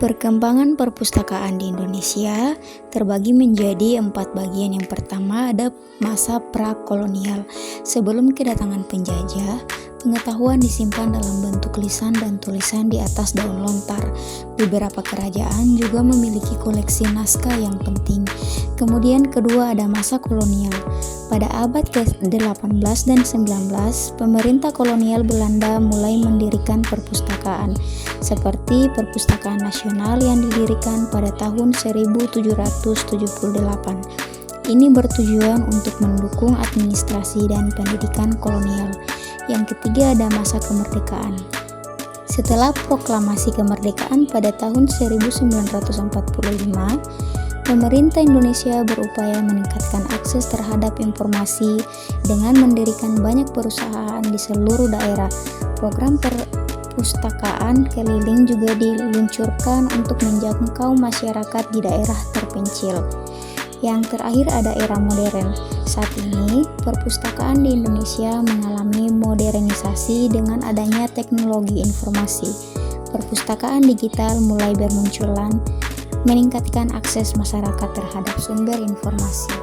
Perkembangan perpustakaan di Indonesia terbagi menjadi 4 bagian. Yang pertama ada masa prakolonial. Sebelum kedatangan penjajah, pengetahuan disimpan dalam bentuk lisan dan tulisan di atas daun lontar. Beberapa kerajaan juga memiliki koleksi naskah yang penting. Kemudian kedua ada masa kolonial. Pada abad ke-18 dan 19, pemerintah kolonial Belanda mulai mendirikan perpustakaan, seperti Perpustakaan Nasional yang didirikan pada tahun 1778. Ini bertujuan untuk mendukung administrasi dan pendidikan kolonial. Yang ketiga ada masa kemerdekaan. Setelah proklamasi kemerdekaan pada tahun 1945, pemerintah Indonesia berupaya meningkatkan akses terhadap informasi dengan mendirikan banyak perusahaan di seluruh daerah. Program perpustakaan keliling juga diluncurkan untuk menjangkau masyarakat di daerah terpencil. Yang terakhir ada era modern. Saat ini, perpustakaan di Indonesia mengalami modernisasi dengan adanya teknologi informasi. Perpustakaan digital mulai bermunculan, meningkatkan akses masyarakat terhadap sumber informasi.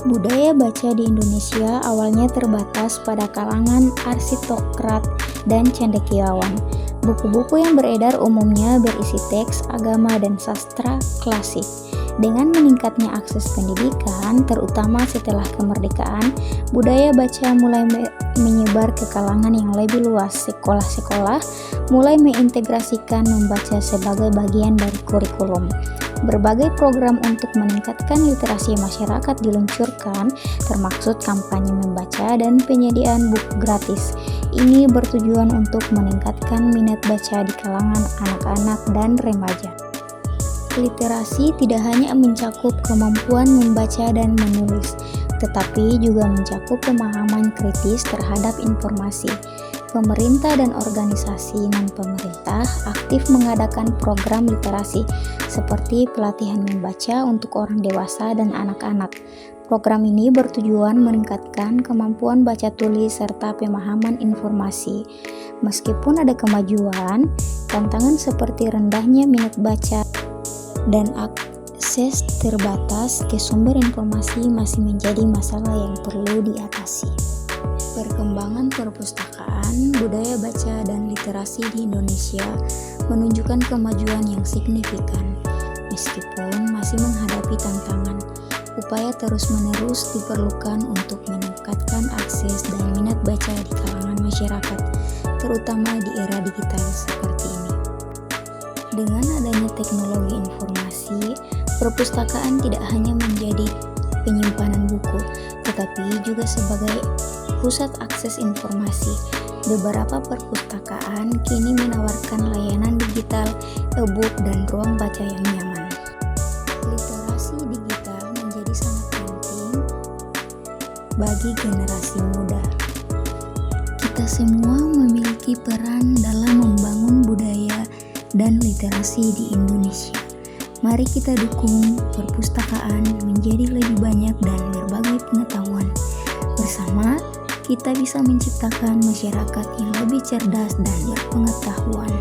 Budaya baca di Indonesia awalnya terbatas pada kalangan aristokrat dan cendekiawan. Buku-buku yang beredar umumnya berisi teks agama dan sastra klasik. Dengan meningkatnya akses pendidikan, terutama setelah kemerdekaan, budaya baca mulai menyebar ke kalangan yang lebih luas. Sekolah-sekolah mulai mengintegrasikan membaca sebagai bagian dari kurikulum. Berbagai program untuk meningkatkan literasi masyarakat diluncurkan, termasuk kampanye membaca dan penyediaan buku gratis. Ini bertujuan untuk meningkatkan minat baca di kalangan anak-anak dan remaja. Literasi tidak hanya mencakup kemampuan membaca dan menulis, tetapi juga mencakup pemahaman kritis terhadap informasi. Pemerintah dan organisasi non-pemerintah aktif mengadakan program literasi, seperti pelatihan membaca untuk orang dewasa dan anak-anak. Program ini bertujuan meningkatkan kemampuan baca tulis serta pemahaman informasi. Meskipun ada kemajuan, tantangan seperti rendahnya minat baca dan akses terbatas ke sumber informasi masih menjadi masalah yang perlu diatasi. Perkembangan perpustakaan, budaya baca, dan literasi di Indonesia menunjukkan kemajuan yang signifikan. Meskipun masih menghadapi tantangan, upaya terus-menerus diperlukan untuk meningkatkan akses dan minat baca di kalangan masyarakat, terutama di era digital seperti ini. Dengan adanya teknologi informasi, perpustakaan tidak hanya menjadi penyimpanan buku, tetapi juga sebagai pusat akses informasi. Beberapa perpustakaan kini menawarkan layanan digital, e-book, dan ruang baca yang nyaman. Literasi digital menjadi sangat penting bagi generasi muda. Kita semua memiliki peran dalam membangun budaya dan literasi di Indonesia. Mari kita dukung perpustakaan menjadi lebih banyak dan berbagai pengetahuan. Bersama, kita bisa menciptakan masyarakat yang lebih cerdas dan berpengetahuan.